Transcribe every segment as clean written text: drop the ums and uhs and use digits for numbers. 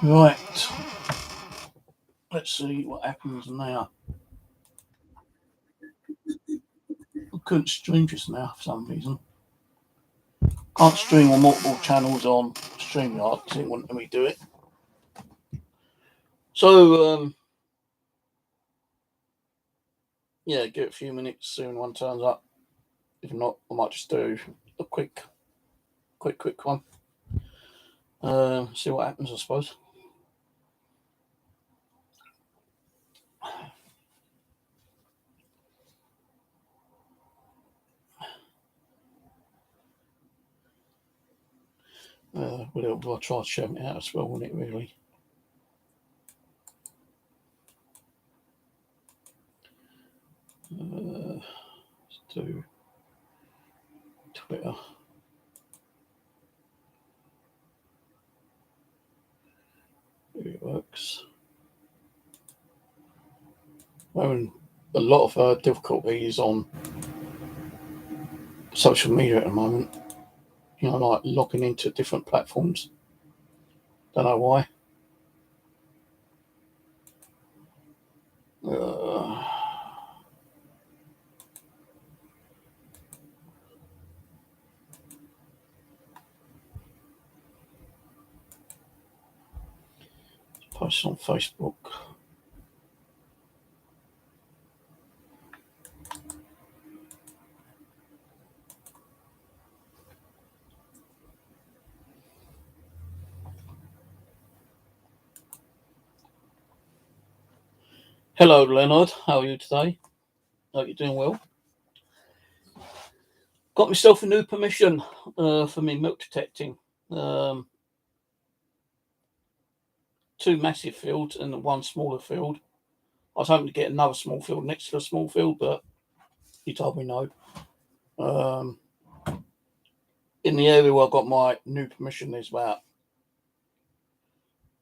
Right, let's see what happens now. I couldn't stream just now for some reason. Can't stream on multiple channels on StreamYard because it wouldn't let me do it. So, yeah, give it a few minutes, see when one turns up. If not, I might just do a quick one. See what happens, I suppose. I'll try to show it out as well, wouldn't it, really? Let's do Twitter. It works. Having a lot of difficulties on social media at the moment. You know, like logging into different platforms. Don't know why. Uh, Post on Facebook. Hello, Leonard. How are you today? Hope you're doing well. Got myself a new permission for me milk detecting. Two massive fields and one smaller field. I was hoping to get another small field next to the small field, but he told me no. In the area where I got my new permission, there's about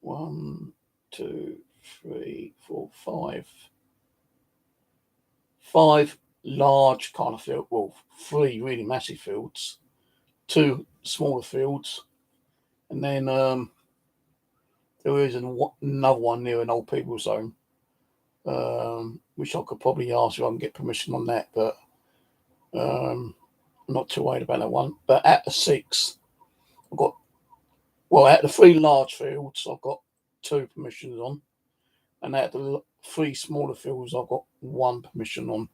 1, 2, 3, 4, 5 large kind of field. Well, 3 really massive fields, 2 smaller fields, and then there is another one near an old people's home, which I could probably ask if I can get permission on that, but I'm not too worried about that one. But at the 6, I've got, well, at the 3 large fields, I've got 2 permissions on, and at the 3 smaller fields, I've got 1 permission on.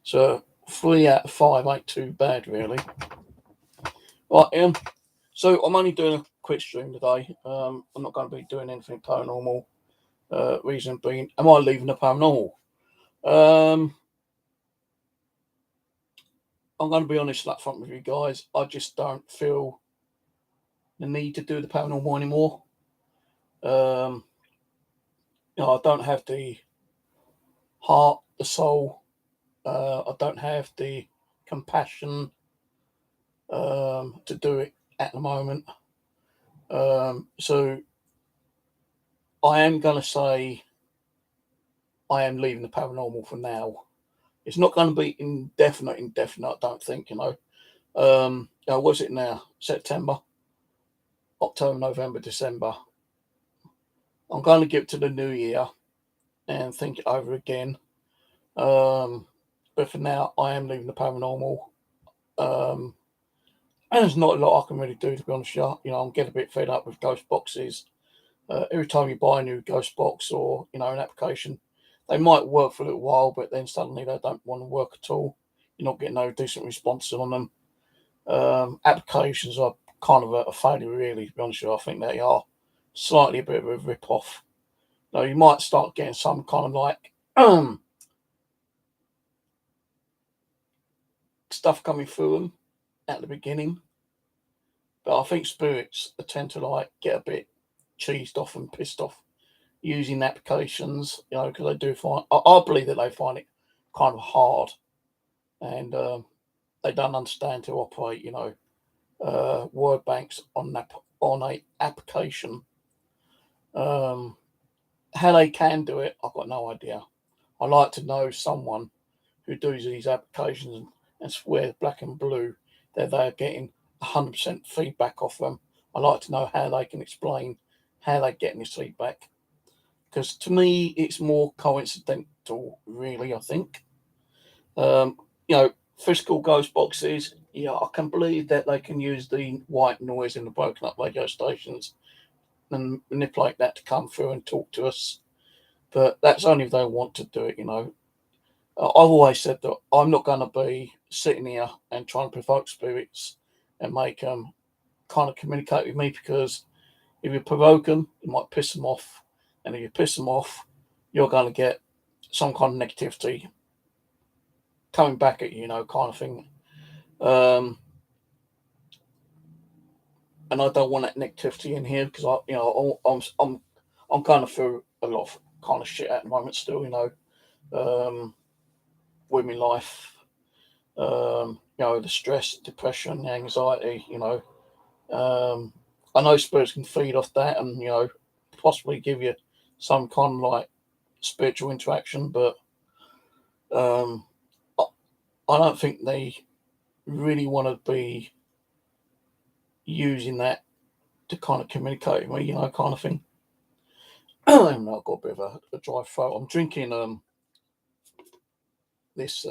So 3 out of 5 ain't too bad, really. Right, so I'm only doing a quick stream today. I'm not going to be doing anything paranormal. Reason being, am I leaving the paranormal? I'm going to be honest up front with you guys. I just don't feel the need to do the paranormal anymore. I don't have the heart, the soul. I don't have the compassion to do it at the moment. So I am going to say I am leaving the paranormal for now. It's not going to be indefinite, I don't think, what's it now? September, October, November, December. I'm going to give it to the new year and think it over again. But for now, I am leaving the paranormal. And there's not a lot I can really do, to be honest. I'm getting a bit fed up with ghost boxes. Every time you buy a new ghost box or an application, they might work for a little while, but then suddenly they don't want to work at all. You're not getting no decent responses on them. Applications are kind of a failure, really, to be honest with you. I think they are slightly a bit of a rip-off. Now, you might start getting some kind of like stuff coming through them at the beginning, but I think spirits tend to like get a bit cheesed off and pissed off using applications, because they do find, I believe that they find it kind of hard, and they don't understand to operate, word banks on a application. How they can do it, I've got no idea. I like to know someone who does these applications and swears black and blue that they're getting 100% feedback off them. I like to know how they can explain how they're getting this feedback. Because to me, it's more coincidental, really, I think. Um, physical ghost boxes, yeah, I can believe that they can use the white noise in the broken up radio stations and manipulate that to come through and talk to us. But that's only if they want to do it. I've always said that I'm not going to be sitting here and trying to provoke spirits and make them kind of communicate with me, because if you provoke them, you might piss them off. And if you piss them off, you're going to get some kind of negativity coming back at you, kind of thing. Um, and I don't want that negativity in here because I'm kind of through a lot of kind of shit at the moment still, with my life, the stress, depression, the anxiety, Um, I know spirits can feed off that and, possibly give you some kind of like spiritual interaction, but um, I, I don't think they really want to be using that to kind of communicate with me, kind of thing. I've got a bit of a dry throat. I'm drinking this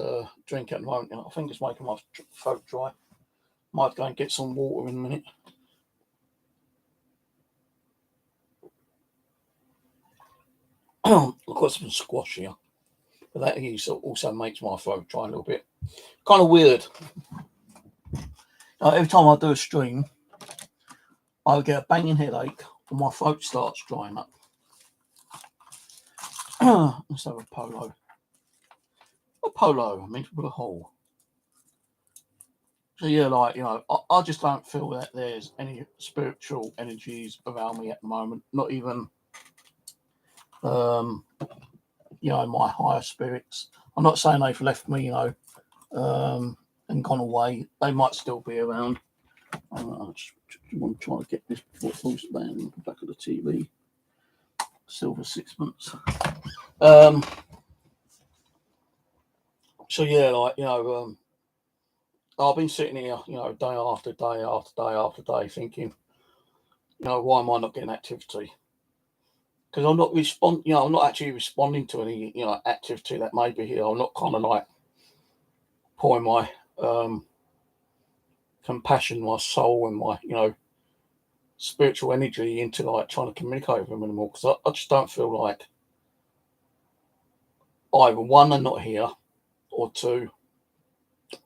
drink at the moment, and I think it's making my throat dry. Might go and get some water in a minute. I've got some squash here, but that also makes my throat dry a little bit. Kind of weird. Every time I do a stream, I get a banging headache and my throat starts drying up. Let's have a polo. A polo, I mean, with a hole. So yeah, I just don't feel that there's any spiritual energies around me at the moment. Not even, my higher spirits. I'm not saying they've left me, and gone away. They might still be around. I just want to try to get this before it falls down the back of the TV. Silver sixpence. So yeah, I've been sitting here, day after day after day after day, thinking, why am I not getting activity? Because I'm not actually responding to any, activity that may be here. I'm not kind of like pouring my compassion, my soul, and my, spiritual energy into like trying to communicate with them anymore. Because I just don't feel like either one, I'm not here, or two,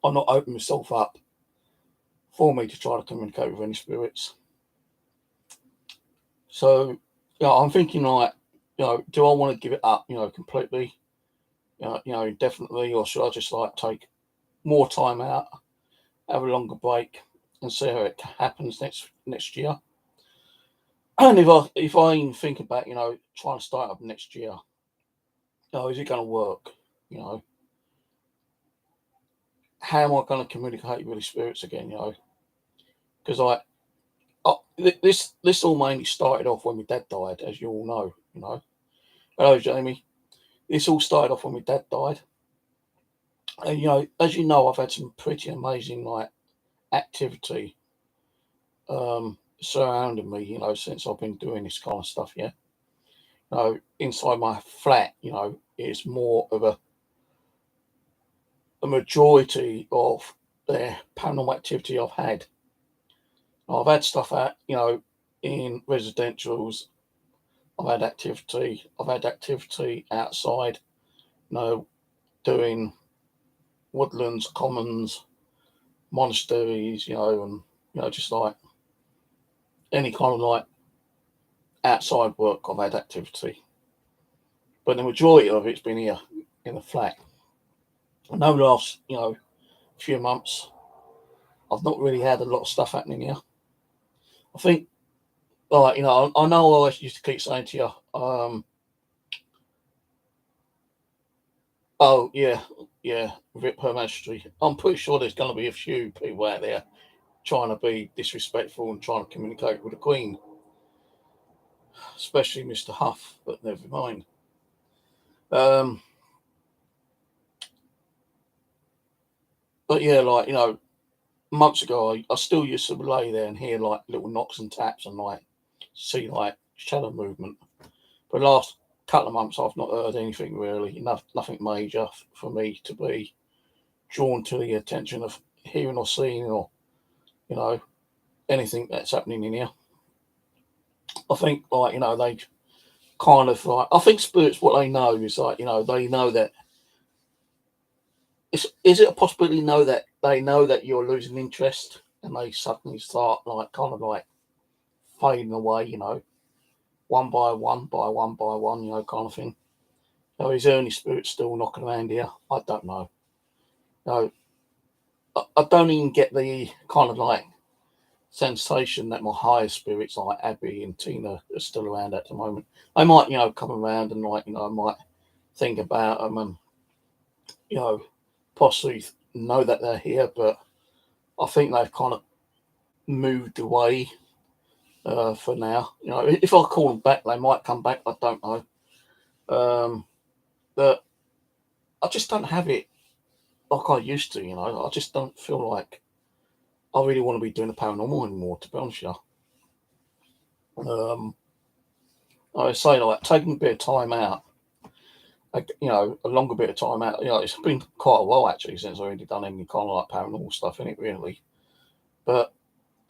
I'm not opening myself up for me to try to communicate with any spirits. So, I'm thinking like, do I want to give it up, completely, indefinitely, or should I just like take more time out, have a longer break, and see how it happens next year? And if I even think about, trying to start up next year, is it going to work? How am I going to communicate with the spirits again? Because this all mainly started off when my dad died, as you all know. Hello, Jamie. This all started off when my dad died. And, as you know, I've had some pretty amazing like activity surrounding me, since I've been doing this kind of stuff. Yeah. Inside my flat, is more of a majority of the paranormal activity I've had. I've had stuff out, in residentials. I've had activity outside, doing woodlands, commons, monasteries, and just like any kind of like outside work, I've had activity. But the majority of it's been here in the flat. I know the last, few months, I've not really had a lot of stuff happening here. I think, like, I know I always used to keep saying to you, oh yeah, Rip Her Majesty. I'm pretty sure there's going to be a few people out there trying to be disrespectful and trying to communicate with the Queen, especially Mr. Huff. But never mind. But yeah, like months ago, I still used to lay there and hear like little knocks and taps and like see like shadow movement. But the last couple of months, I've not heard anything really, nothing major for me to be drawn to the attention of hearing or seeing or, you know, anything that's happening in here. I think, like, you know, they kind of like, I think spirits, what they know is like, you know, they know that is it a possibility know that they know that you're losing interest and they suddenly start like kind of like fading away, you know, one by one, you know, kind of thing. So is there any spirits still knocking around here? I don't know. No, I don't even get the kind of like sensation that my higher spirits like Abby and Tina are still around at the moment. They might, you know, come around and like, you know, I might think about them and, you know, possibly know that they're here, but I think they've kind of moved away for now. You know, if I call them back, they might come back. I don't know. But I just don't have it like I used to. You know, I just don't feel like I really want to be doing the paranormal anymore. To be honest with you, I say like taking a bit of time out. Like, you know, a longer bit of time out. You know, it's been quite a while actually since I really done any kind of like paranormal stuff in it, really. But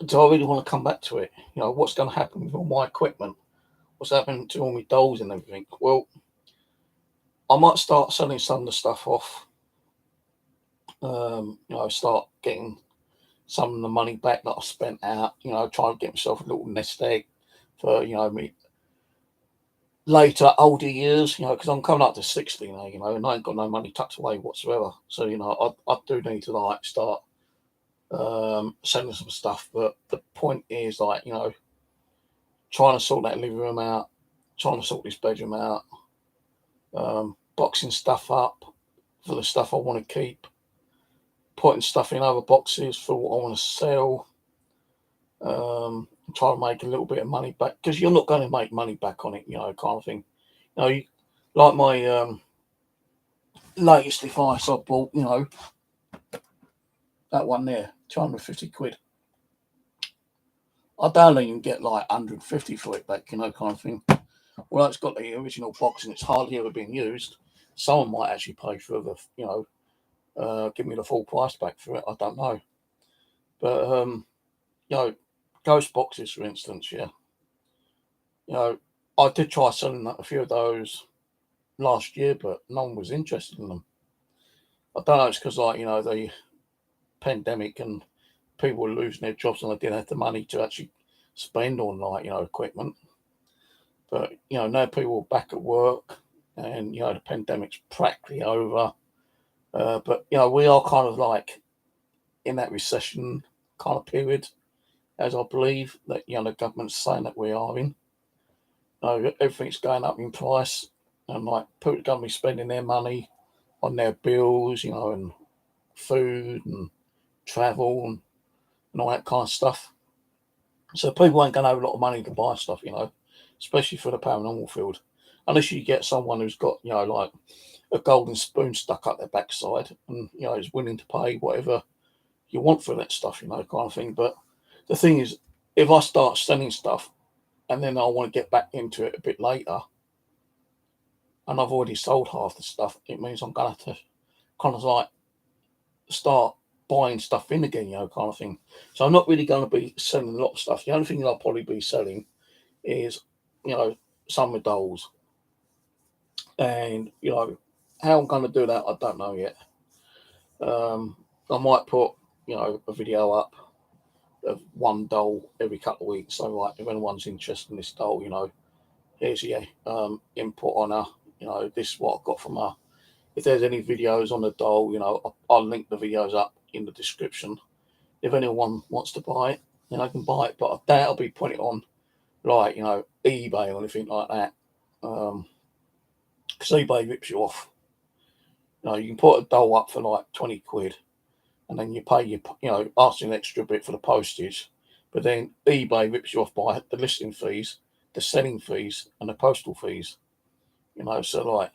do I really want to come back to it? You know, what's going to happen with all my equipment? What's happening to all my dolls and everything? Well, I might start selling some of the stuff off. You know, start getting some of the money back that I spent out. You know, try and get myself a little nest egg for, you know, me later older years. You know, because I'm coming up to 60 now. You know, and I ain't got no money tucked away whatsoever. So you know, I do need to like start selling some stuff. But the point is like, you know, trying to sort that living room out, trying to sort this bedroom out, boxing stuff up for the stuff I want to keep, putting stuff in other boxes for what I want to sell, try to make a little bit of money back because you're not going to make money back on it, you know, kind of thing. You know, like my latest device I bought, you know, that one there, 250 quid. I don't even get like 150 for it back, you know, kind of thing. Well, it's got the original box and it's hardly ever been used. Someone might actually pay for the, you know, give me the full price back for it. I don't know. But, you know, ghost boxes, for instance, yeah. You know, I did try selling a few of those last year, but no one was interested in them. I don't know, it's because, like, you know, the pandemic and people were losing their jobs and they didn't have the money to actually spend on, like, you know, equipment. But, you know, now people are back at work and, you know, the pandemic's practically over. But, you know, we are kind of like in that recession kind of period, as I believe that, you know, the government's saying that we are in. You know, everything's going up in price and, like, people are going to be spending their money on their bills, you know, and food and travel and all that kind of stuff. So people ain't going to have a lot of money to buy stuff, you know, especially for the paranormal field. Unless you get someone who's got, you know, like a golden spoon stuck up their backside and, you know, is willing to pay whatever you want for that stuff, you know, kind of thing. But the thing is, if I start selling stuff and then I want to get back into it a bit later and I've already sold half the stuff, it means I'm going to have to kind of like start buying stuff in again, you know, kind of thing. So I'm not really going to be selling a lot of stuff. The only thing I'll probably be selling is, you know, some of the dolls. And, you know, how I'm going to do that, I don't know yet. I might put, you know, a video up of one doll every couple of weeks. So, like, if anyone's interested in this doll, you know, here's your input on her. You know, this is what I've got from her. If there's any videos on the doll, you know, I'll link the videos up in the description. If anyone wants to buy it, then I can buy it. But I doubt I'll be putting it on, like, you know, eBay or anything like that. Because eBay rips you off. You know, you can put a doll up for like 20 quid and then you pay your, you know, ask an extra bit for the postage. But then eBay rips you off by the listing fees, the selling fees, and the postal fees. You know, so like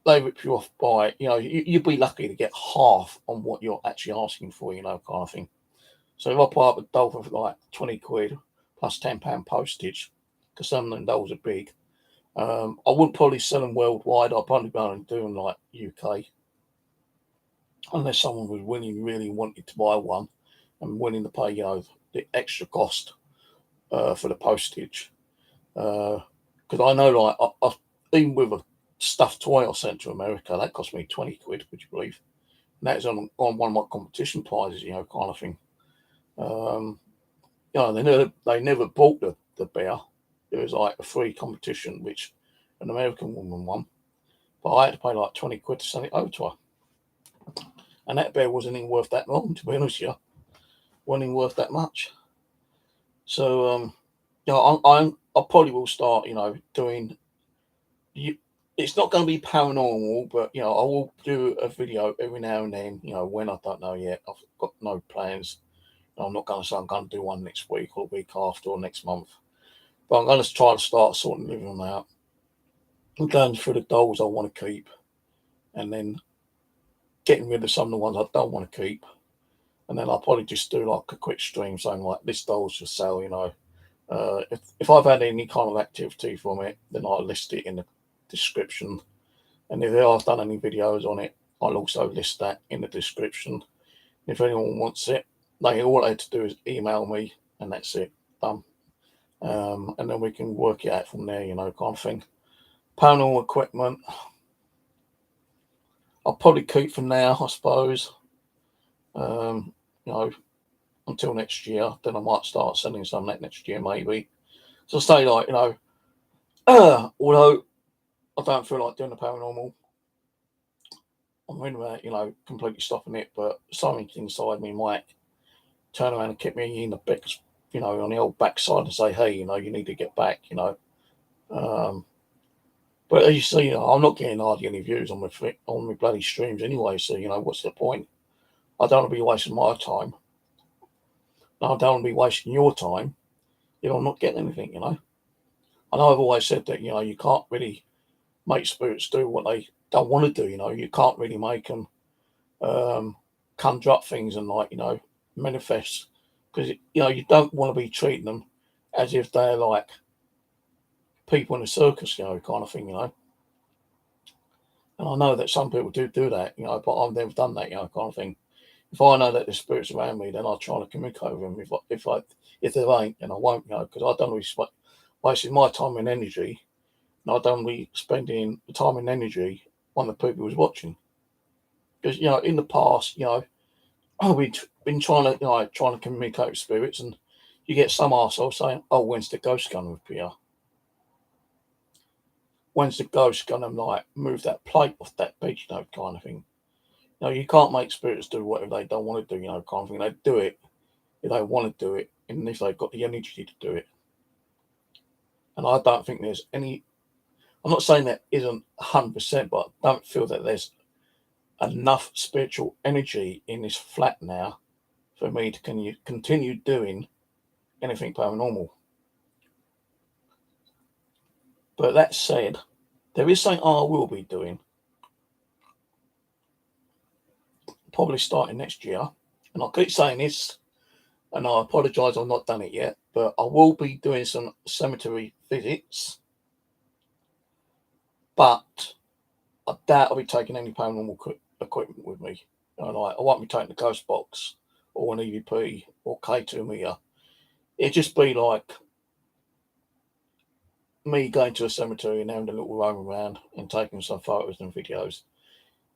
they rip you off by, you know, you'd be lucky to get half on what you're actually asking for, you know, kind of thing. So if I put up a doll for like 20 quid, plus £10 postage, because some of them dolls are big. I wouldn't probably sell them worldwide. I'd probably be only doing like UK, unless someone was willing, really wanted to buy one and willing to pay, the extra cost for the postage. Because I know, like, even with a stuffed toy I sent to America, that cost me 20 quid, would you believe? And that was on one of my competition prizes, kind of thing. They never bought the bear. It was like a free competition, which an American woman won. But I had to pay like 20 quid to send it over to her. And that bear wasn't even worth that long, to be honest with you. Wasn't even worth that much. So, I probably will start, doing. It's not going to be paranormal, but I will do a video every now and then. When I don't know yet. I've got no plans. I'm not going to say I'm going to do one next week or the week after or next month. But I'm going to try to start sorting them out. I'm going through the dolls I want to keep, and then getting rid of some of the ones I don't want to keep. And then I'll probably just do like a quick stream saying like, this doll's for sale. If I've had any kind of activity from it, then I'll list it in the description. And if I've done any videos on it, I'll also list that in the description. If anyone wants it, all they have to do is email me, and that's it. Done. And then we can work it out from there, kind of thing. Paranormal equipment, I'll probably keep for now, I suppose. Until next year. Then I might start selling some next year, maybe. So say, like, although I don't feel like doing the paranormal, I'm thinking about, completely stopping it, but something inside me might turn around and kick me in the back, on the old backside and say, hey, you need to get back. But as you see, I'm not getting hardly any views on my bloody streams anyway, so, what's the point? I don't want to be wasting my time. I don't want to be wasting your time. I'm not getting anything, I know I've always said that, you can't really make spirits do what they don't want to do, You can't really make them conjure up things and, like, manifest. Because, you don't want to be treating them as if they're like people in a circus, kind of thing, And I know that some people do that, but I've never done that, kind of thing. If I know that there's spirits around me, then I'll try to communicate with them. If there ain't, then I won't, because I don't really wasting my time and energy, and I don't really spending the time and energy on the people who's watching. Because in the past, we've been trying to communicate with spirits, and you get some arsehole saying, "Oh, when's the ghost going to appear? When's the ghost going to like move that plate off that beach?" Kind of thing. You can't make spirits do whatever they don't want to do. Kind of thing. They do it if they want to do it, and if they've got the energy to do it. And I don't think there's any. I'm not saying that isn't 100%, but I don't feel that there's enough spiritual energy in this flat now for me to continue doing anything paranormal. But that said, there is something I will be doing, probably starting next year. And I keep saying this, and I apologise I've not done it yet, but I will be doing some cemetery visits. But I doubt I'll be taking any paranormal equipment with me. I won't be taking the ghost box or an EVP or K2 meter. It'd just be like me going to a cemetery and having a little roam around and taking some photos and videos.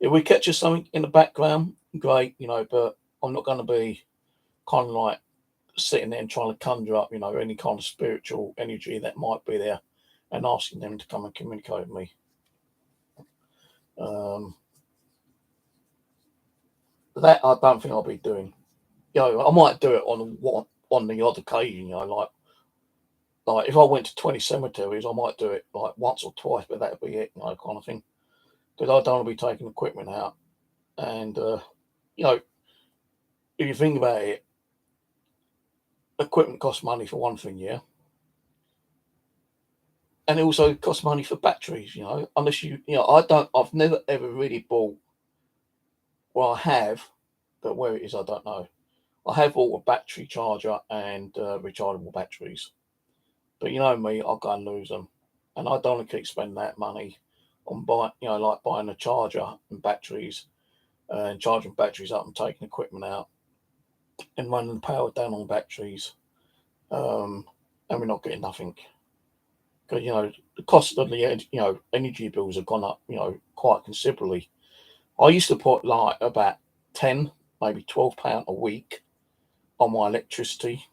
If we catch something in the background, great, but I'm not going to be kind of like sitting there and trying to conjure up, any kind of spiritual energy that might be there and asking them to come and communicate with me. That I don't think I'll be doing. I might do it on the odd occasion, like if I went to 20 cemeteries, I might do it like once or twice, but that'd be it, kind of thing. Because I don't want to be taking equipment out. And, if you think about it, equipment costs money for one thing, yeah. And it also costs money for batteries, unless I've never ever really bought, well, I have, but where it is, I don't know. I have bought a battery charger and rechargeable batteries. But you know me, I'll go and lose them. And I don't want to keep spending that money on like buying a charger and batteries and charging batteries up and taking equipment out and running the power down on batteries. Um, and we're not getting nothing. Because, the cost of the, energy bills have gone up, quite considerably. I used to put like about 10, maybe £12 a week on my electricity,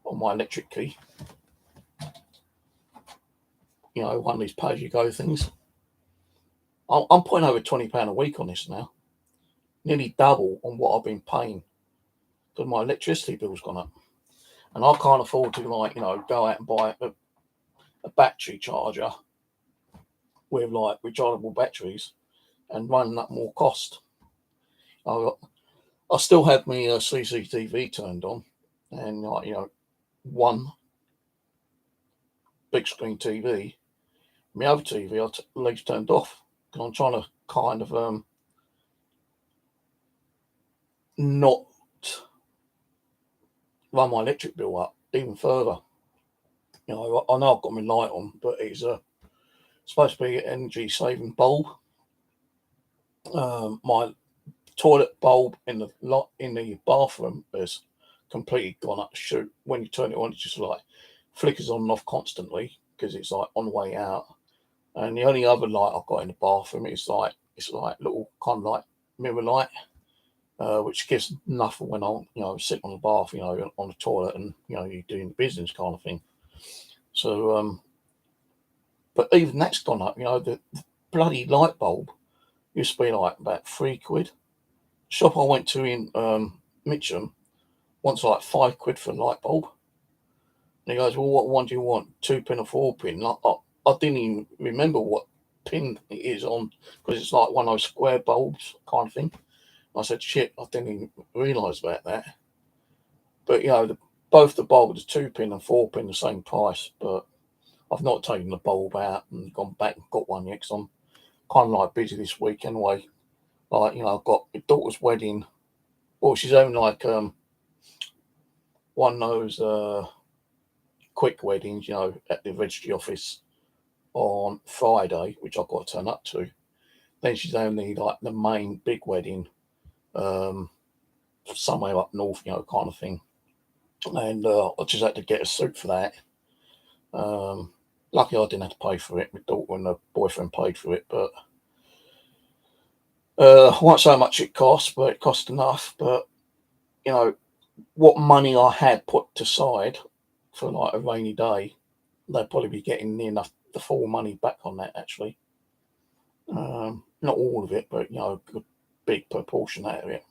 on my electric key. One of these pay-as-you-go things. I'm putting over £20 a week on this now, nearly double on what I've been paying because my electricity bill's gone up, and I can't afford to go out and buy a battery charger with like rechargeable batteries and running up more cost. I still have my CCTV turned on, and one big screen TV. My other TV I leave turned off because I'm trying to kind of not run my electric bill up even further. I know I've got my light on, but it's supposed to be an energy saving bulb. My toilet bulb in the bathroom has completely gone up the chute. When you turn it on, it just like flickers on and off constantly because it's like on the way out. And the only other light I've got in the bathroom is like little kind of like mirror light, which gives nothing when I'm sitting on the bath, on the toilet, and you're doing the business kind of thing. So, but even that's gone up. The bloody light bulb used to be like about £3. Shop I went to in Mitcham wants like £5 for a light bulb. And he goes, "Well, what one do you want? 2 pin or 4 pin?" I didn't even remember what pin it is on because it's like one of those square bulbs kind of thing. I said, "Shit, I didn't even realise about that." But both the bulbs, 2 pin and 4 pin, the same price. But I've not taken the bulb out and gone back and got one yet because I'm kind of like busy this week anyway. Like I've got my daughter's wedding. Well, she's having like one of those quick weddings, at the registry office on Friday, which I've got to turn up to. Then she's only like the main big wedding, somewhere up north, kind of thing. And I just had to get a suit for that. Lucky I didn't have to pay for it. My daughter and her boyfriend paid for it, but not so much it cost, but it cost enough. But what money I had put aside for like a rainy day, they'd probably be getting near enough the full money back on that actually. Not all of it, but a big proportion out of it.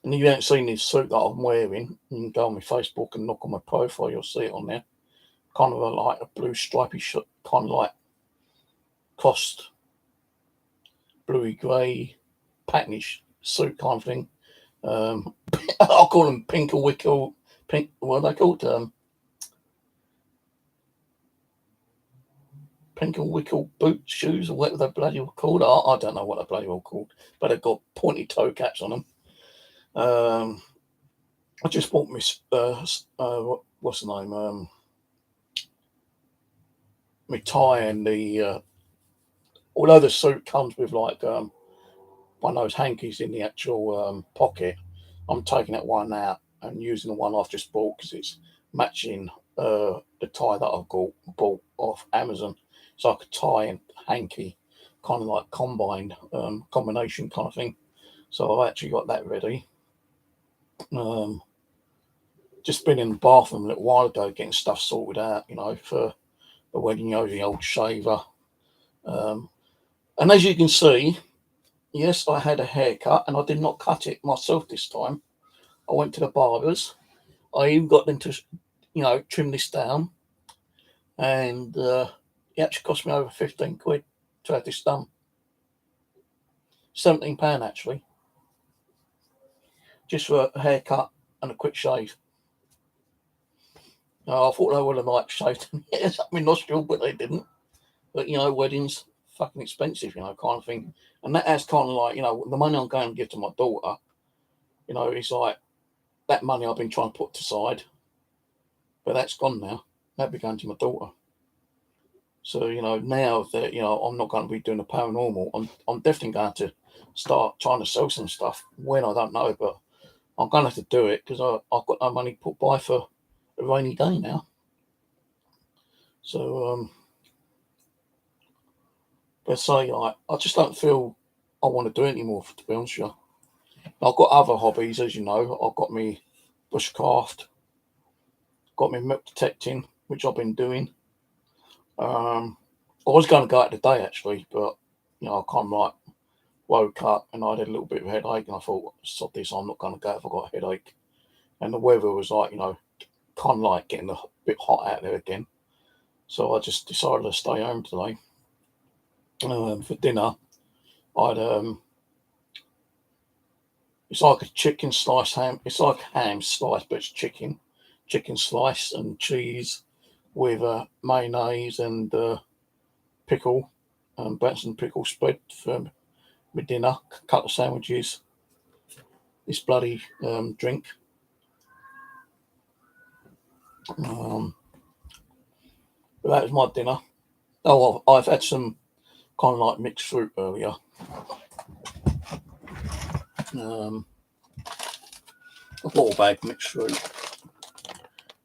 And if you haven't seen this suit that I'm wearing, you can go on my Facebook and look on my profile, you'll see it on there. Kind of like a blue stripy shirt, kind of like crossed bluey grey pattenish suit kind of thing. I'll call them pink, what are they called? Pink and wickle boot shoes or whatever they're bloody well called. I don't know what they're bloody well called, but they've got pointy toe caps on them. I just bought my what's the name? My tie and the although the suit comes with like one of those hankies in the actual pocket, I'm taking that one out and using the one I've just bought because it's matching the tie that I've bought off Amazon. So I could tie and hanky, kind of like combined combination kind of thing. So I've actually got that ready. Just been in the bathroom a little while ago getting stuff sorted out, for the wedding, the old shaver. And as you can see, yes, I had a haircut and I did not cut it myself this time. I went to the barbers. I even got them to, trim this down. And it actually cost me over £15 to have this done. £17 actually. Just for a haircut and a quick shave. I thought they would have like shaved hairs up my nostril, but they didn't. But weddings fucking expensive, kind of thing. And that has kind of like, the money I'm going to give to my daughter, it's like that money I've been trying to put aside, but that's gone now. That'd be going to my daughter. So, now that, I'm not going to be doing the paranormal, I'm definitely going to start trying to sell some stuff. When, I don't know, but I'm going to have to do it because I've got no money put by for a rainy day now. So, but say, I just don't feel I want to do it anymore, to be honest with you. I've got other hobbies, as you know. I've got me bushcraft, got me milk detecting, which I've been doing. I was going to go out today, actually, but, I kind of like woke up and I had a little bit of a headache, and I thought, sod this, I'm not going to go if I've got a headache. And the weather was like, kind of like getting a bit hot out there again. So I just decided to stay home today. For dinner, I'd it's like a chicken slice ham. It's like ham slice, but it's chicken slice and cheese with mayonnaise and pickle, Branson pickle spread for my dinner. A couple of sandwiches. This bloody drink. Um, but that was my dinner. Oh, I've had some kind of like mixed fruit earlier. A ball bag mixed fruit,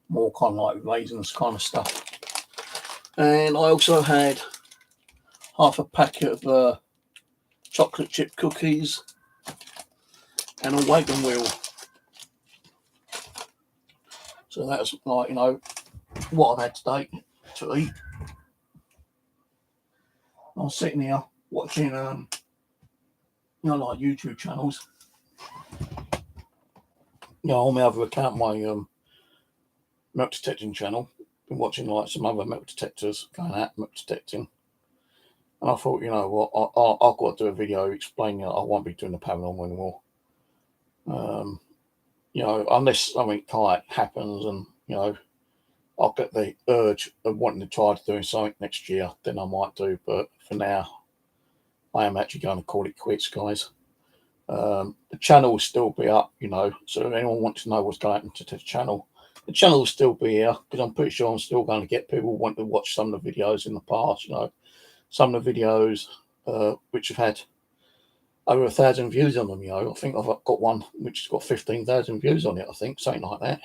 more kind of like raisins kind of stuff. And I also had half a packet of chocolate chip cookies and a wagon wheel. So that's like, what I've had today to eat. I was sitting here watching, like YouTube channels. On my other account, my milk detecting channel, been watching like some other milk detectors going out milk detecting. And I thought, what, I've got to do a video explaining that I won't be doing the paranormal anymore. Unless something like happens and, I'll get the urge of wanting to try to do something next year, then I might do. But for now, I am actually going to call it quits, guys. The channel will still be up, so if anyone wants to know what's going to the channel will still be here, because I'm pretty sure I'm still going to get people who want to watch some of the videos in the past, some of the videos which have had over 1,000 views on them. I think I've got one which has got 15,000 views on it, I think, something like that.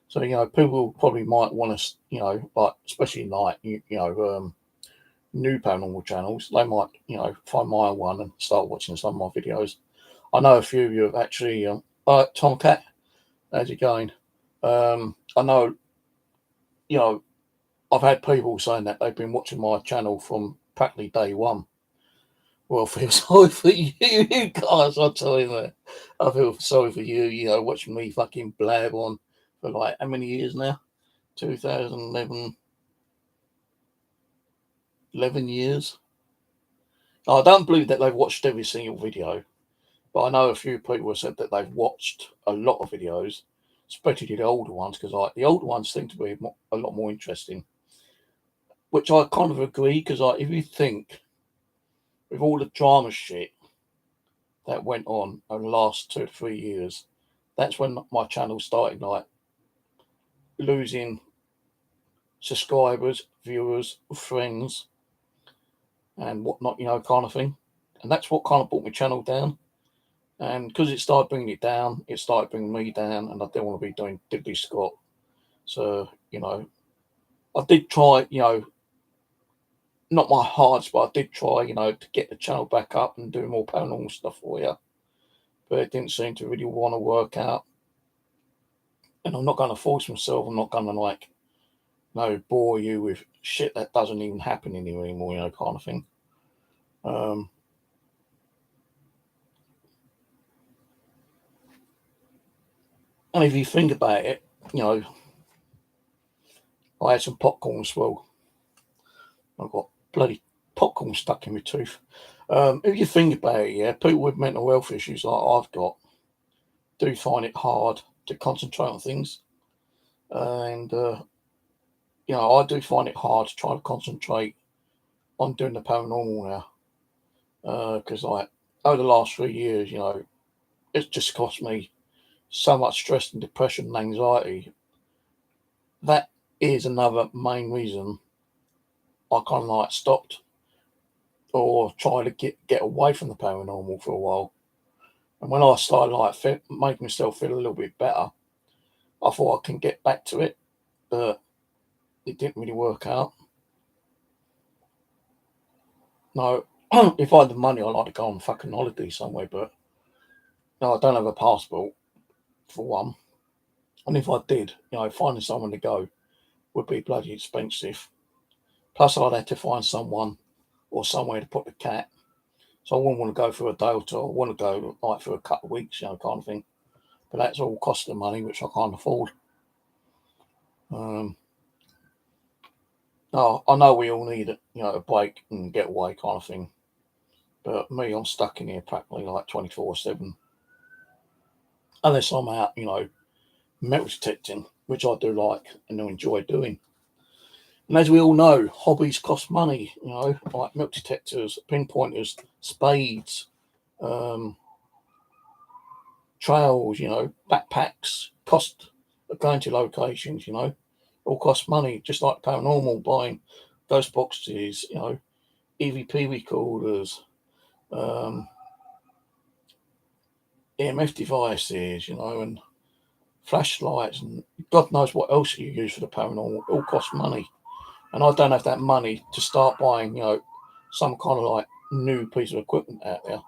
So, people probably might want to, like, especially like, new paranormal channels, they might, find my one and start watching some of my videos. I know a few of you have actually, Tomcat, how's it going? I know, I've had people saying that they've been watching my channel from practically day one. Well, I feel sorry for you guys, I'll tell you that. I feel sorry for you, watching me fucking blab on for like, how many years now? 2011, 11 years. I don't believe that they've watched every single video, but I know a few people have said that they've watched a lot of videos, especially the older ones, because like the older ones seem to be a lot more interesting, which I kind of agree, because like if you think with all the drama shit that went on over the last 2 to 3 years, that's when my channel started like losing subscribers, viewers, friends, and whatnot, kind of thing. And that's what kind of brought my channel down. And because it started bringing it down, it started bringing me down, and I didn't want to be doing diddly squat. So, I did try, not my hardest, but I did try, to get the channel back up and do more paranormal stuff for you. But it didn't seem to really want to work out. And I'm not going to force myself. I'm not going to, like, bore you with shit that doesn't even happen anymore, kind of thing. And if you think about it, I had some popcorn as well. I've got bloody popcorn stuck in my tooth. If you think about it, yeah, people with mental health issues like I've got do find it hard to concentrate on things. And, I do find it hard to try to concentrate on doing the paranormal now. Because, like, over the last 3 years, it's just cost me so much stress and depression and anxiety that is another main reason I kind of like stopped or tried to get away from the paranormal for a while. And when I started like making myself feel a little bit better, I thought I can get back to it, but it didn't really work out. No, if I had the money, I'd like to go on fucking holiday somewhere, but no, I don't have a passport for one. And if I did, finding someone to go would be bloody expensive. Plus, I'd have to find someone or somewhere to put the cat. So I wouldn't want to go for a day or two. I want to go like for a couple of weeks, kind of thing. But that's all costing money, which I can't afford. No, I know we all need a break and get away kind of thing. But me, I'm stuck in here practically like 24/7. Unless I'm out, metal detecting, which I do like and enjoy doing. And as we all know, hobbies cost money, like metal detectors, pinpointers, spades, um, trails, backpacks, cost of going to locations, all cost money, just like paranormal, buying ghost boxes, EVP recorders, EMF devices, and flashlights, and God knows what else you use for the paranormal. It all costs money. And I don't have that money to start buying, some kind of like new piece of equipment out there.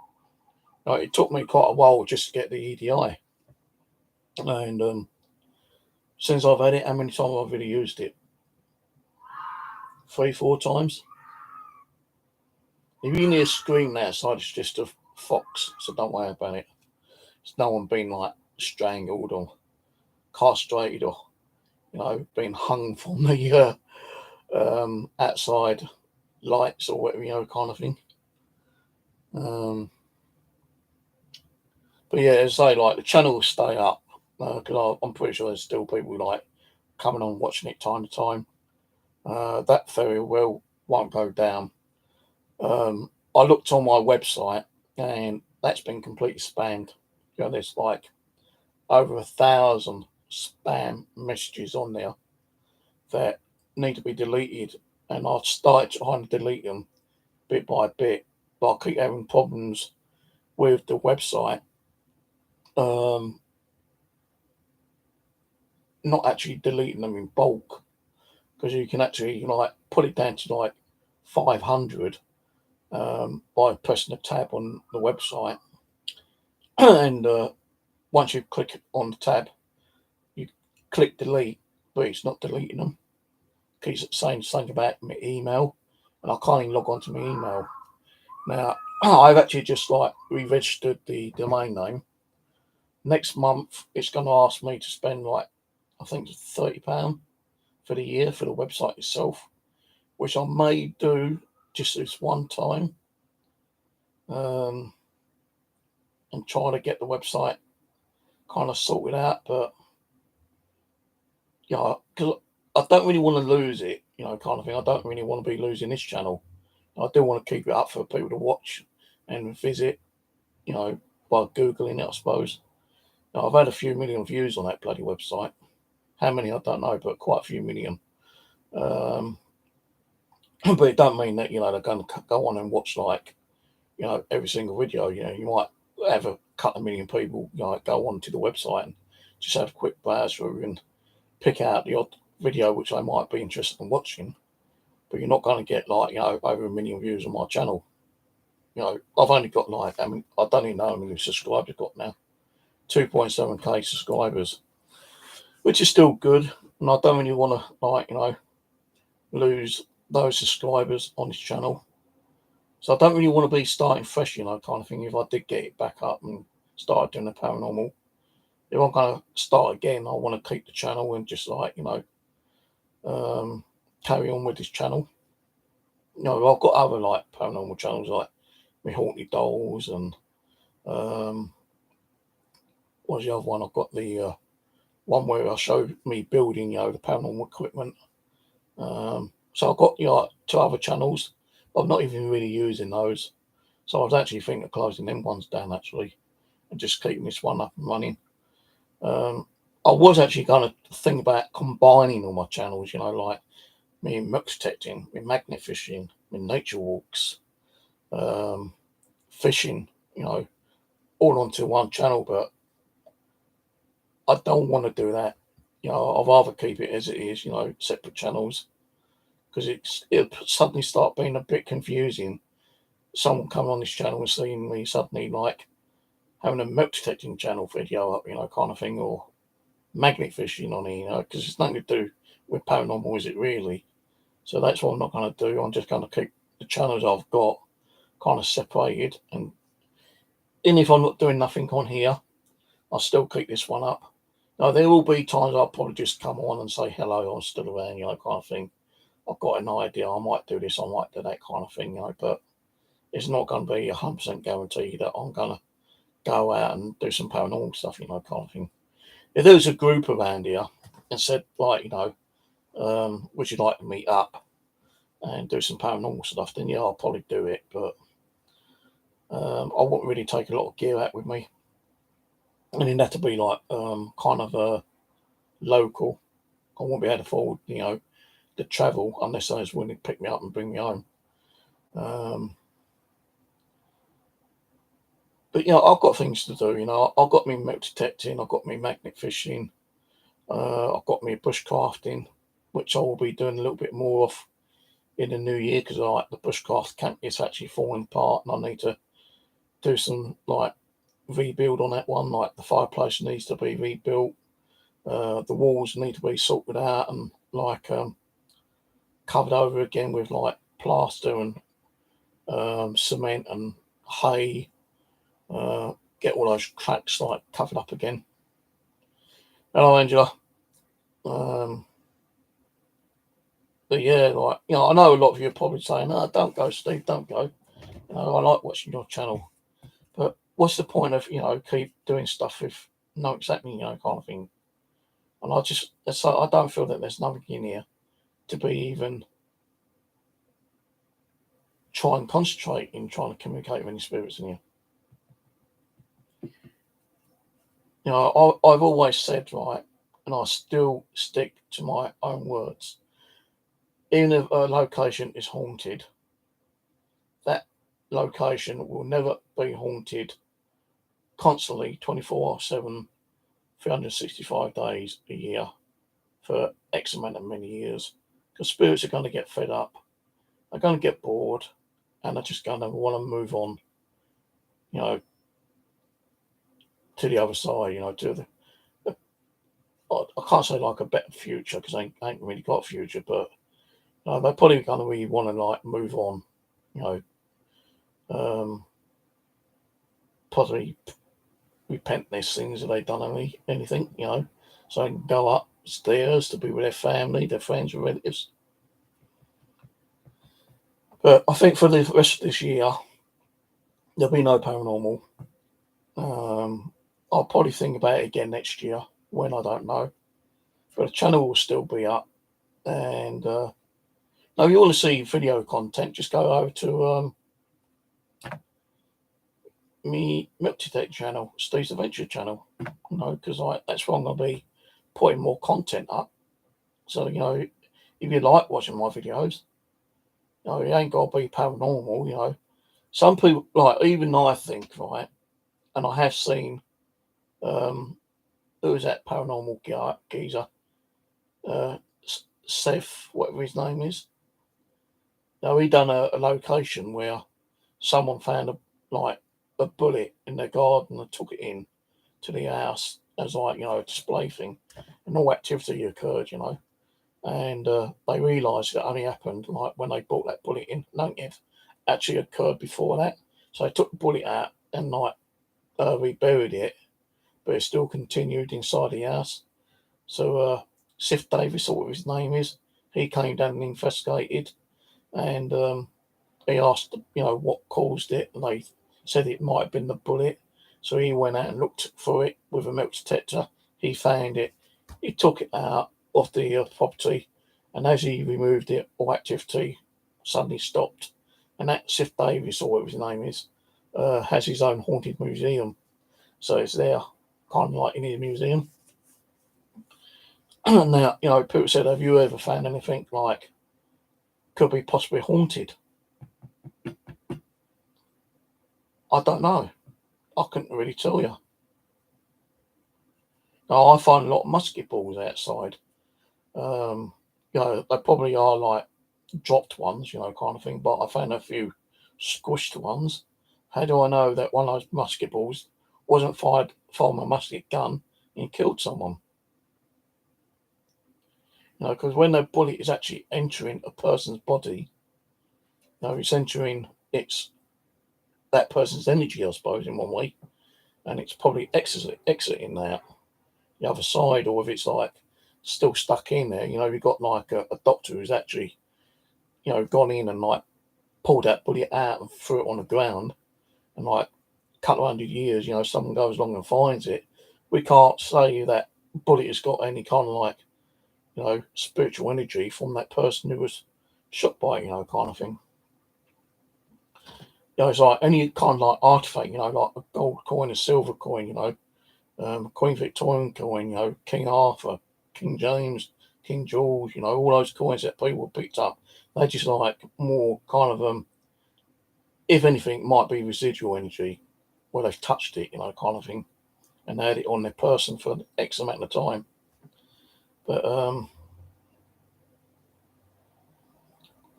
It took me quite a while just to get the EDI. And since I've had it, how many times I've really used it? 3, 4 times. If you hear a scream outside, it's just a fox, so don't worry about it. It's no one being like strangled or castrated or, being hung from the outside lights or whatever, kind of thing. But yeah, as I say, like the channel will stay up because I'm pretty sure there's still people like coming on watching it time to time. That very well won't go down. I looked on my website and that's been completely spammed. There's like over 1,000 spam messages on there that need to be deleted, and I've started trying to delete them bit by bit, but I keep having problems with the website. Not actually deleting them in bulk, because you can actually like put it down to like 500 by pressing the tab on the website. And once you click on the tab, you click delete, but it's not deleting them. It keeps saying something about my email, and I can't even log on to my email. Now, I've actually just like re-registered the domain name. Next month, it's going to ask me to spend like, I think it's £30 for the year for the website itself, which I may do just this one time, and try to get the website kind of sorted out. But yeah, because I don't really want to lose it, kind of thing. I don't really want to be losing this channel. I do want to keep it up for people to watch and visit, by Googling it, I suppose. Now, I've had a few million views on that bloody website. How many, I don't know, but quite a few million. But it don't mean that, they're going to go on and watch like, every single video. You might have a couple of million people, go onto the website and just have a quick browse through and pick out the odd video which they might be interested in watching. But you're not going to get like, over 1 million views on my channel. I've only got like, I don't even know how many subscribers I've got now. 2.7k subscribers, which is still good. And I don't really want to like, lose those subscribers on this channel. So I don't really want to be starting fresh, kind of thing. If I did get it back up and start doing the paranormal, if I'm going to start again, I want to keep the channel and just like, carry on with this channel. I've got other like paranormal channels like my Haunted Dolls and what's the other one? I've got the one where I show me building, the paranormal equipment. So I've got 2 other channels, but I'm not even really using those. So I was actually thinking of closing them ones down actually, and just keeping this one up and running. I was actually going to think about combining all my channels, like me milk detecting, me magnet fishing, me nature walks, um, fishing, all onto one channel, but I don't want to do that. I'd rather keep it as it is, separate channels, because it'll suddenly start being a bit confusing. Someone coming on this channel and seeing me suddenly like having a milk detecting channel video up, kind of thing, or magnet fishing on it, because it's nothing to do with paranormal, is it really? So that's what I'm not going to do. I'm just going to keep the channels I've got kind of separated, and if I'm not doing nothing on here, I'll still keep this one up. Now, there will be times I'll probably just come on and say hello, I'm still around, kind of thing. I've got an idea, I might do this, I might do that kind of thing, but it's not going to be 100% guaranteed that I'm going to go out and do some paranormal stuff, kind of thing. If there was a group around here and said, like, would you like to meet up and do some paranormal stuff, then yeah, I'll probably do it, but I wouldn't really take a lot of gear out with me. And it'd have to be like kind of local. I won't be able to afford, the travel unless I was willing to pick me up and bring me home. But I've got things to do. I've got me milk detecting, I've got me magnet fishing, I've got me bushcrafting, which I will be doing a little bit more of in the new year, because like the bushcraft camp is actually falling apart, and I need to do some like rebuild on that one. Like the fireplace needs to be rebuilt, the walls need to be sorted out and like covered over again with like plaster and cement and hay. Get all those cracks like covered up again. Hello, Angela. But yeah, like I know a lot of you are probably saying, "No, don't go, Steve, don't go." I like watching your channel, but what's the point of keep doing stuff with no exactly kind of thing? And I don't feel that there's nothing in here to be even try and concentrate in trying to communicate with any spirits in here. I've always said, right, and I still stick to my own words. Even if a location is haunted, that location will never be haunted constantly 24/7, 365 days a year for X amount of many years. Because spirits are going to get fed up, they're going to get bored, and they're just going to want to move on, to the other side, to the I can't say like a better future, because I ain't really got a future, but they're probably going to really want to like move on, you know, possibly repent their sins if they've done anything, so they can go upstairs to be with their family, their friends, and relatives. But I think for the rest of this year, there'll be no paranormal. I'll probably think about it again next year, when I don't know. But the channel will still be up. And now, if you want to see video content, just go over to me Milk Detect channel, Steve's Adventure channel, because that's where I'm going to be putting more content up. So, if you like watching my videos, it ain't got to be paranormal, Some people, like, even I think, right, and I have seen, who was that paranormal geezer? Uh, Seth, whatever his name is. Now, he done a location where someone found a bullet in their garden and took it in to the house as like, a display thing, and all activity occurred, and they realised it only happened like when they brought that bullet in. Nothing had actually occurred before that, so they took the bullet out and like reburied it, but it still continued inside the house. So Sif Davis, or what his name is, he came down and investigated, and he asked, what caused it, and they said it might have been the bullet. So he went out and looked for it with a milk detector. He found it. He took it out of the property, and as he removed it, all activity suddenly stopped. And that Sif Davis, or whatever his name is, has his own haunted museum. So it's there, kind of like in his museum. Now, people said, have you ever found anything like could be possibly haunted? I don't know. I couldn't really tell you. Now, I find a lot of musket balls outside. Um, they probably are like dropped ones, kind of thing, but I found a few squished ones. How do I know that one of those musket balls wasn't fired from a musket gun and killed someone? Because when the bullet is actually entering a person's body, it's entering that person's energy, I suppose, in one way, and it's probably exiting out the other side, or if it's like still stuck in there, you've got like a doctor who's actually, gone in and like pulled that bullet out and threw it on the ground, and like a couple of 100 years, someone goes along and finds it. We can't say that bullet has got any kind of like, spiritual energy from that person who was shot by it, kind of thing. It's like any kind of like artifact, like a gold coin, a silver coin, Queen Victorian coin, King Arthur, King James, King George, all those coins that people picked up. They just like more kind of if anything, might be residual energy where they've touched it, kind of thing, and they had it on their person for X amount of time. But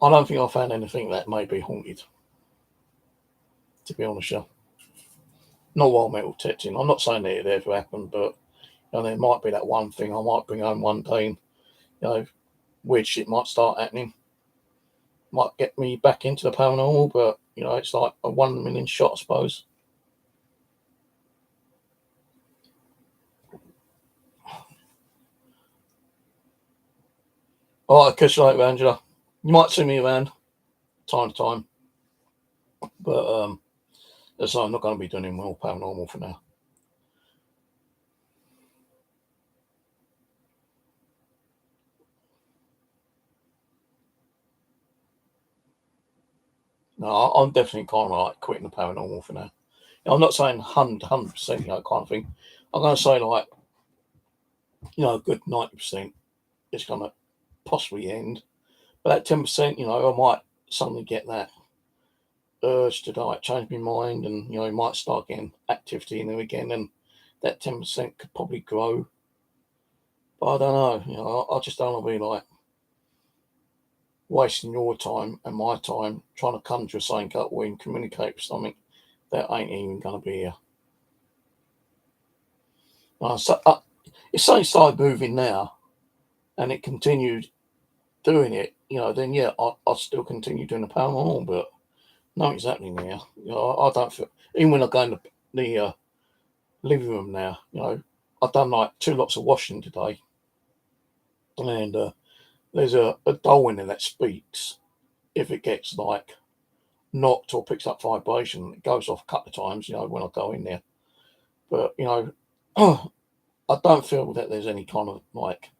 I don't think I found anything that may be haunted, to be honest. Yeah. Not while metal detecting. I'm not saying that it ever happened, but there might be that one thing I might bring home one day, and weird shit might start happening. Might get me back into the paranormal, but it's like a 1 million shot, I suppose. All right, catch you later, Angela. You might see me around time to time, but so I'm not going to be doing any more paranormal for now. No, I'm definitely kind of like quitting the paranormal for now. I'm not saying 100%, kind of thing. I'm going to say like, a good 90% is going to possibly end. But that 10%, I might suddenly get that urge to like change my mind, and might start getting activity in there again, and that 10% could probably grow. But I don't know, I just don't want to be like wasting your time and my time trying to conjure something up or communicate with something that ain't even going to be here. So, if something started moving now and it continued doing it, then yeah, I'll still continue doing the paranormal, but no, it's happening now. I don't feel, even when I go in the living room now, I've done like 2 lots of washing today, and there's a doll in there that speaks if it gets like knocked or picks up vibration. It goes off a couple of times, when I go in there. But I don't feel that there's any kind of like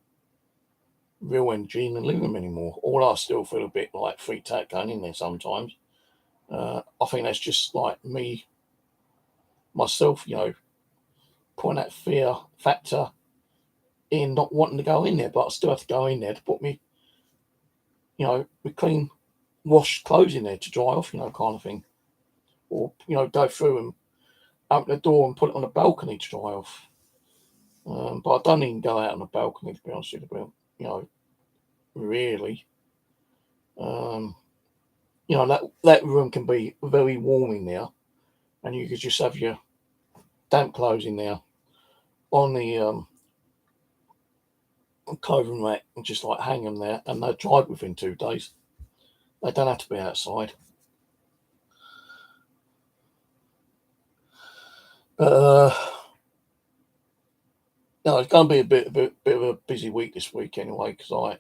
real energy in the living room anymore. All I still feel a bit like freaked out going in there sometimes. I think that's just like me, myself, putting that fear factor in not wanting to go in there, but I still have to go in there to put me, with clean, washed clothes in there to dry off, kind of thing. Or, go through and open the door and put it on the balcony to dry off. But I don't even go out on the balcony, to be honest with you, really. Um, that room can be very warm in there, and you could just have your damp clothes in there on the clothing rack and just like hang them there, and they're dried within 2 days. They don't have to be outside. But it's going to be a bit of a busy week this week anyway, because my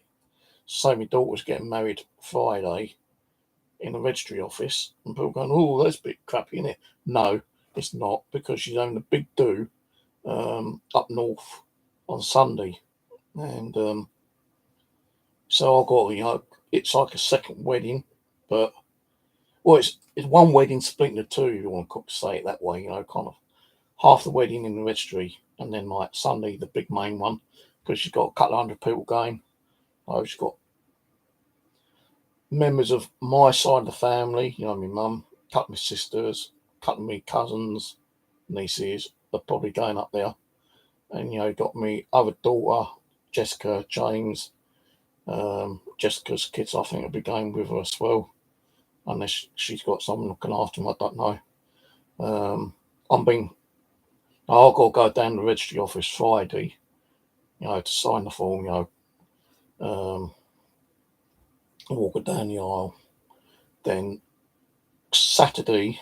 daughter's getting married Friday in the registry office, and people going, "Oh, that's a bit crappy, isn't it?" No, it's not, because she's having a big do up north on Sunday, and so I got it's like a second wedding, but well, it's one wedding split into two, if you want to say it that way. Kind of half the wedding in the registry, and then like Sunday the big main one, because she's got a couple of hundred people going. She's got members of my side of the family, my mum, a couple of my sisters, a couple of my cousins, nieces, they're probably going up there. And, got me other daughter, Jessica, James. Jessica's kids, I think, will be going with her as well. Unless she's got someone looking after them, I don't know. I've got to go down to the registry office Friday, to sign the form, walk it down the aisle. Then Saturday,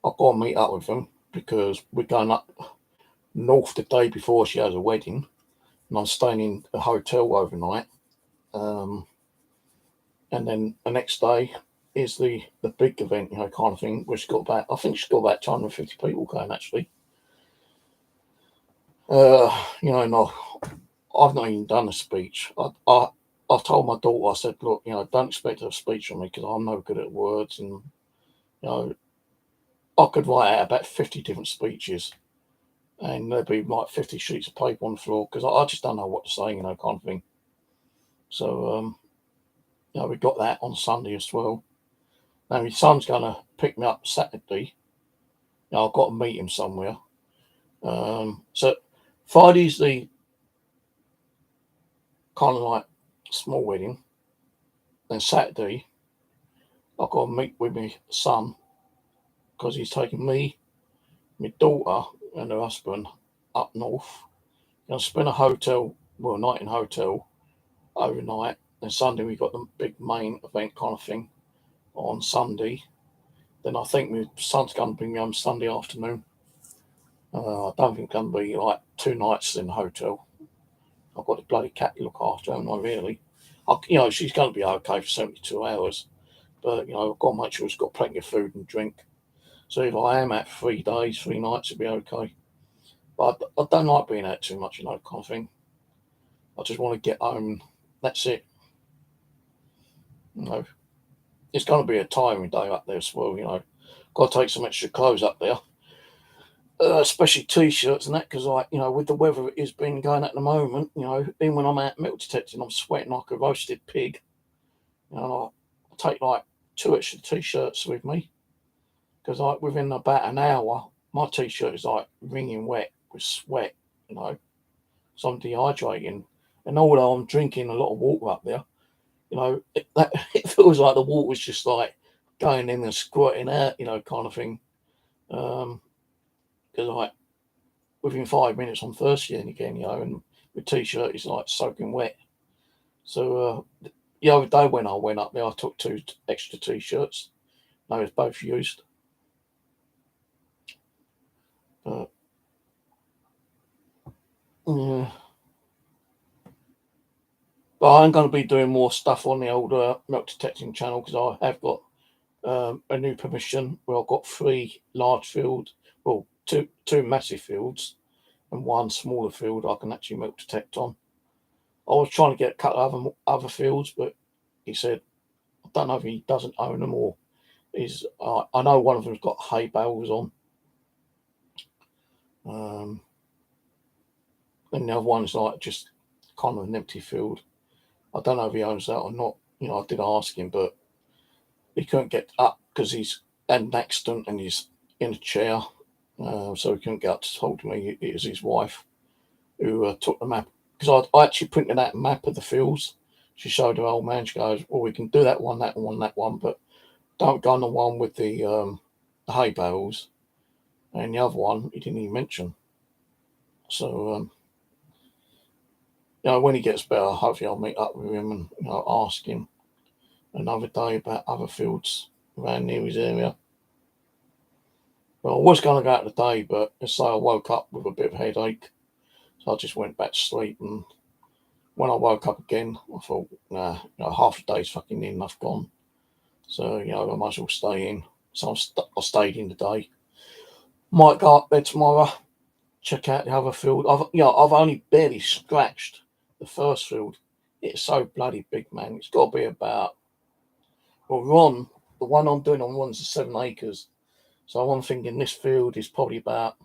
I've got to meet up with them because we're going up north the day before she has a wedding, and I'm staying in a hotel overnight. And then the next day is the big event, kind of thing, where I think she's got about 250 people going, actually. No, I've not even done a speech. I've told my daughter, I said, look, don't expect a speech from me because I'm no good at words. And, I could write out about 50 different speeches and there'd be like 50 sheets of paper on the floor because I just don't know what to say, kind of thing. So, we got that on Sunday as well. Now, my son's going to pick me up Saturday. I've got to meet him somewhere. So, Friday's the kind of like small wedding. Then Saturday, I've got to meet with my son because he's taking me, my daughter, and her husband up north. Going to spend a night in a hotel overnight. Then Sunday, we got the big main event kind of thing on Sunday. Then I think my son's going to bring me home Sunday afternoon. I don't think it's going to be like 2 nights in a hotel. I've got the bloody cat to look after, haven't I, really? She's going to be okay for 72 hours. But, I've got to make sure she's got plenty of food and drink. So if I am out 3 days, 3 nights, it'll be okay. But I don't like being out too much, kind of thing. I just want to get home. That's it. It's going to be a tiring day up there as well, Got to take some extra clothes up there. Especially t-shirts and that, because with the weather it is been going at the moment, even when I'm out metal detecting, I'm sweating like a roasted pig. I take like 2 extra t-shirts with me because within about an hour, my t-shirt is like wringing wet with sweat. So I'm dehydrating, and although I'm drinking a lot of water up there, it feels like the water's just like going in and squirting out, kind of thing. Because within 5 minutes I'm thirsty again, and the t-shirt is like soaking wet. So the other day when I went up there, I took 2 extra t-shirts. They was both used. But yeah. But I'm going to be doing more stuff on the old milk detecting channel because I have got a new permission where I've got 3 large fields, well, two massive fields and 1 smaller field I can actually milk detect on. I was trying to get a couple of other fields, but he said, I don't know if he doesn't own them or I know one of them's got hay bales on. And the other one's like just kind of an empty field. I don't know if he owns that or not. I did ask him, but he couldn't get up because he's had an accident and he's in a chair. So he couldn't get up to talk to me. It was his wife who took the map. Because I actually printed out a map of the fields. She showed her old man. She goes, well, we can do that one, that one, that one, but don't go on the one with the hay bales. And the other one, he didn't even mention. So, when he gets better, hopefully I'll meet up with him and ask him another day about other fields around near his area. Well, I was going to go out today, but I woke up with a bit of a headache. So I just went back to sleep. And when I woke up again, I thought, nah, half the day's fucking enough gone. So, I might as well stay in. So I stayed in today. Might go up there tomorrow, check out the other field. I've only barely scratched the first field. It's so bloody big, man. It's got to be about, well, the one I'm doing on Ron's is 7 acres. So I'm thinking this field is probably about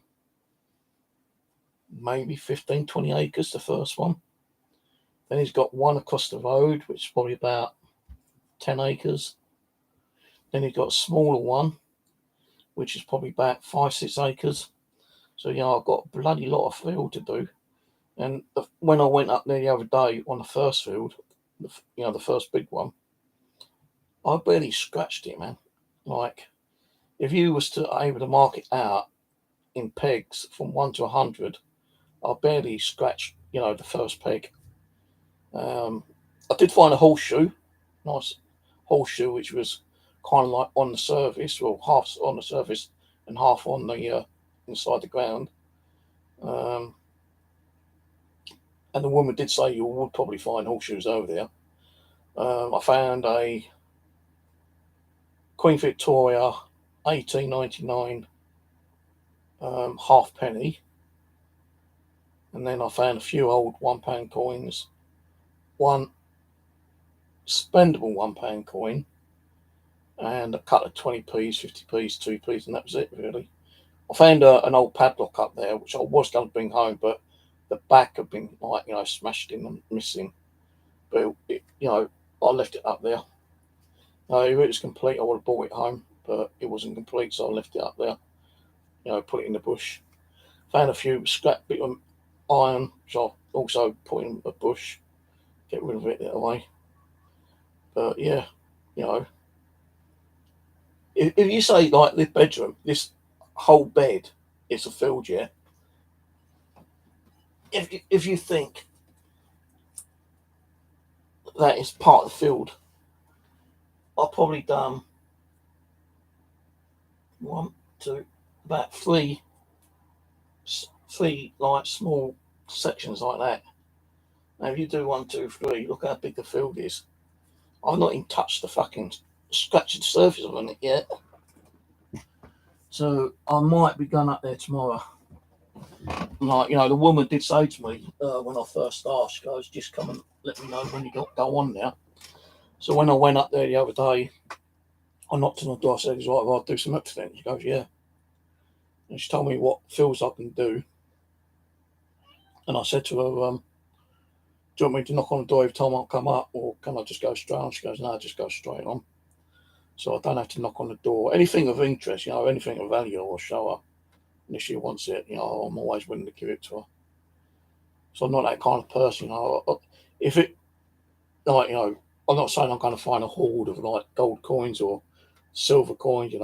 maybe 15, 20 acres, the first one. Then he's got one across the road, which is probably about 10 acres. Then he's got a smaller one, which is probably about 5, 6 acres. So, I've got a bloody lot of field to do. And when I went up there the other day on the first field, the first big one, I barely scratched it, man. Like, if you was to able to mark it out in pegs from 1 to 100, I barely scratched, the first peg. I did find a horseshoe, nice horseshoe, which was kind of like on the surface, well, half on the surface and half on the inside the ground. And the woman did say you would probably find horseshoes over there. I found a Queen Victoria 1899 halfpenny, and then I found a few old £1 coins, one spendable £1 coin, and a couple of 20p's, 50p's, 2p's, and that was it really. I found an old padlock up there, which I was going to bring home, but the back had been smashed in and missing. But I left it up there. If it was complete, I would have brought it home, but it wasn't complete, so I left it up there. Put it in the bush. Found a few scrap bit of iron, which I also put in a bush. Get rid of it that way. But yeah, if you say like this bedroom, this whole bed is a field, yeah. If you think that is part of the field, I've probably done one, two, about three like small sections like that. Now, if you do 1, 2, 3, look how big the field is. I've not even touched the fucking scratched the surface of it yet. So I might be going up there tomorrow. Like, the woman did say to me when I first asked, she goes, just come and let me know when you go on there. So when I went up there the other day, I knocked on the door. I said, "Is right if I do some extra?" She goes, "Yeah." And she told me what fills I can do. And I said to her, "Do you want me to knock on the door every time I come up, or can I just go straight on?" She goes, "No, just go straight on." So I don't have to knock on the door. Anything of interest, anything of value, I'll show her. And if she wants it, I'm always willing to give it to her. So I'm not that kind of person. If it, like, I'm not saying I'm going to find a hoard of like gold coins or silver coins,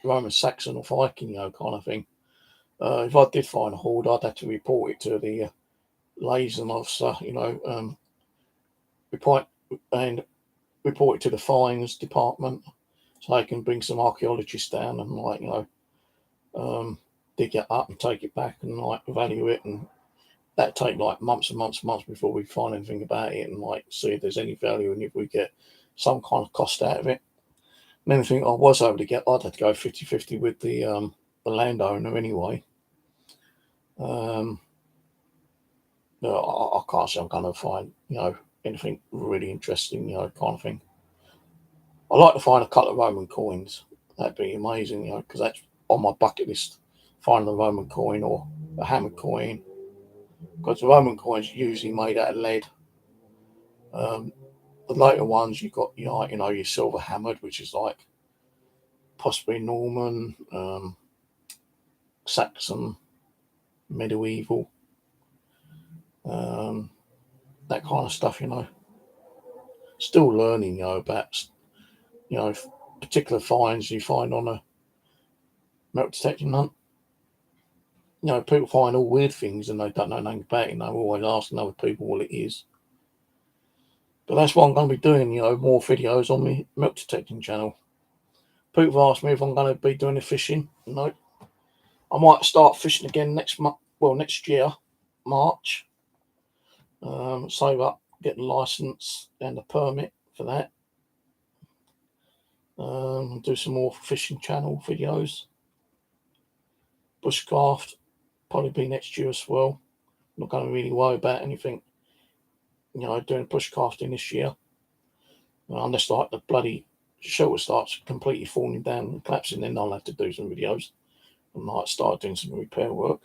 Roman, Saxon, or Viking, kind of thing. If I did find a hoard, I'd have to report it to the liaison officer, report it to the fines department, so they can bring some archaeologists down and dig it up and take it back and value it, and that take like months and months and months before we find anything about it and see if there's any value and if we get some kind of cost out of it. And anything I was able to get, I'd have to go 50-50 with the landowner anyway. I can't say I'm going to find anything really interesting, kind of thing. I like to find a couple of Roman coins. That'd be amazing, because that's on my bucket list. Finding a Roman coin or a hammered coin, because the Roman coins are usually made out of lead. The later ones you got, your silver hammered, which is like possibly Norman, Saxon, medieval, that kind of stuff. Still learning, about particular finds you find on a metal detecting hunt. People find all weird things and they don't know nothing about it, and they're always asking other people what it is. But that's what I'm going to be doing, more videos on my milk detecting channel. People have asked me if I'm going to be doing the fishing. No. I might start fishing again next year, March. Save up, get the license and the permit for that. Do some more fishing channel videos. Bushcraft, probably be next year as well. Not going to really worry about anything, doing bushcrafting this year. Unless the bloody shelter starts completely falling down and collapsing, then I'll have to do some videos and start doing some repair work.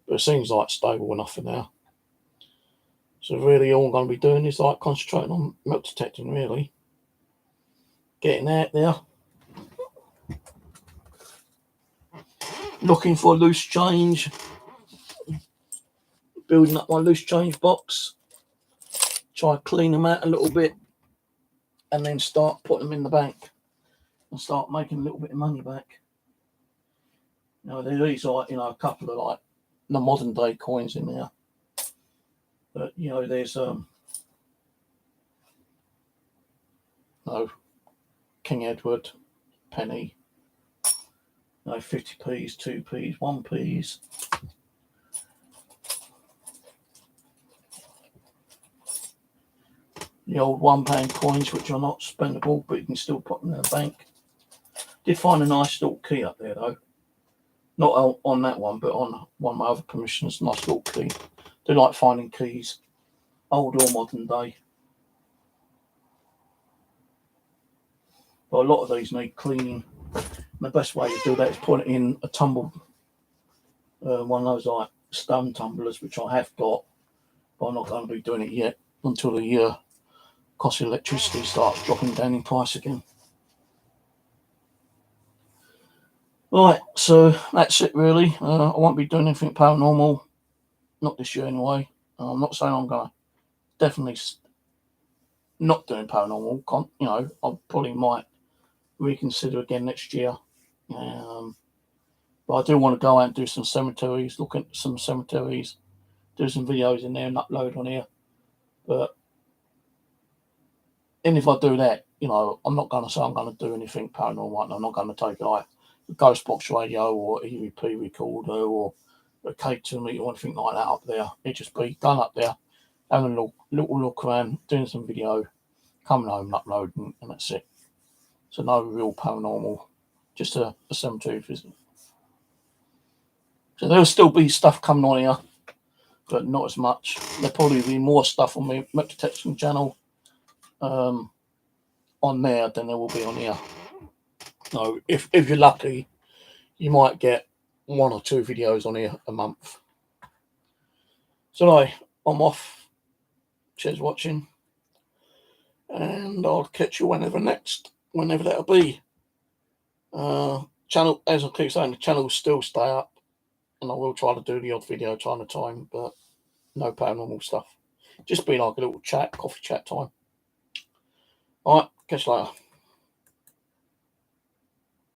but it seems like stable enough for now. So really all I'm going to be doing is like concentrating on metal detecting, really. Getting out there. Looking for a loose change. Building up my loose change box. Try to clean them out a little bit. And then start putting them in the bank. And start making a little bit of money back. You know, these are, you know, a couple of like the modern day coins in there. But, you know, there's King Edward, penny, 50p's, 2p's, 1p's. The old £1 coins, which are not spendable, but you can still put them in the bank. Did find a nice little key up there though. Not on that one, but on one of my other commissions, nice little key. Do like finding keys, old or modern day. But a lot of these need cleaning. And the best way to do that is put it in a tumble, one of those like stone tumblers, which I have got, but I'm not going to be doing it yet until the cost of electricity starts dropping down in price again. Right, so that's it really. I won't be doing anything paranormal, not this year anyway. I'm not saying I'm going to definitely not doing paranormal. You know, I probably might reconsider again next year. But I do want to go out and do some cemeteries, look at some cemeteries, do some videos in there and upload on here. But and if I do that, you know, I'm not going to say I'm going to do anything paranormal right now. I'm not going to take like a ghost box radio or EVP recorder or a K2 or anything like that up there. It just be going up there, having a little look around, doing some video, coming home and uploading, and that's it. So no real paranormal, just a cemetery visit. So there'll still be stuff coming on here, but not as much. There'll probably be more stuff on my metal detection channel on there than there will be on here. No, if you're lucky, you might get 1 or 2 videos on here a month. So anyway, I'm off. Cheers for watching. And I'll catch you whenever that'll be. Channel, as I keep saying, the channel will still stay up. And I will try to do the odd video time to time, but no paranormal stuff. Just be like a little chat, coffee chat time. Alright, catch you later.